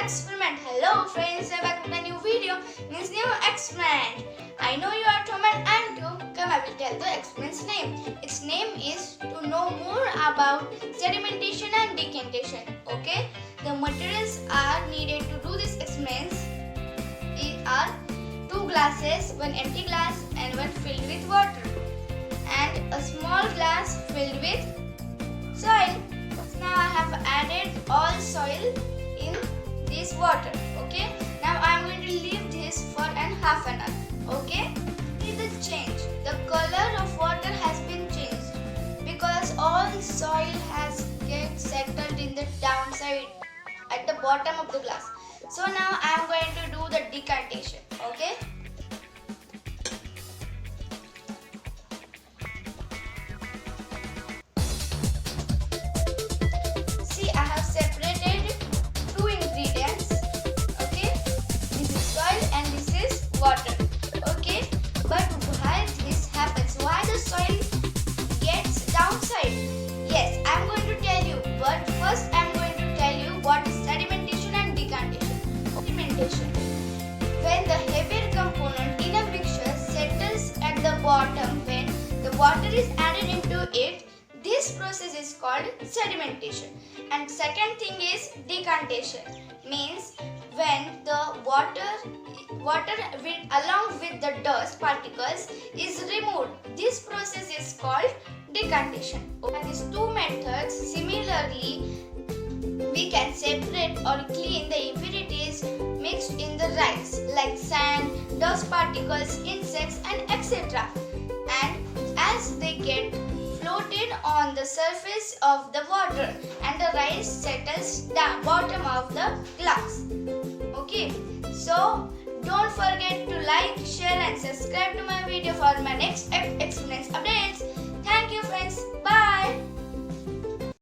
experiment. Hello friends, I'm back with a new video. Means new experiment. I know you are at home and I am too. Come, I will tell the experiment's name. Its name is to know more about sedimentation and decantation. Okay, the materials are needed to do this experiment are 2 glasses, one empty glass and one filled with water, and a small glass filled with soil. Now I have added all soil in this water. Okay, now I am going to leave this for half an hour. Okay, see the change. The color of water has been changed because all soil has get settled in the downside at the bottom of the glass. So now I am going to do the decantation. Okay. See, I have separated 2 ingredients. Okay. This is soil and this is water. Okay. But why this happens? Why the soil gets downside? Yes, I am going to tell you. But first I am going to tell you what is sedimentation and decantation. Sedimentation. When the heavier component in a mixture settles at the bottom when the water is added into it, this process is called sedimentation. And second thing is decantation. Means when the water along with the dust particles is removed, this process is called decantation. These 2 methods similarly we can separate or clean the impurities mixed in the rice like sand, dust particles, insects and etc. And as they get floated on the surface of the water and the rice settles down bottom of the glass. Okay, so don't forget to like, share and subscribe to my video for my next episode.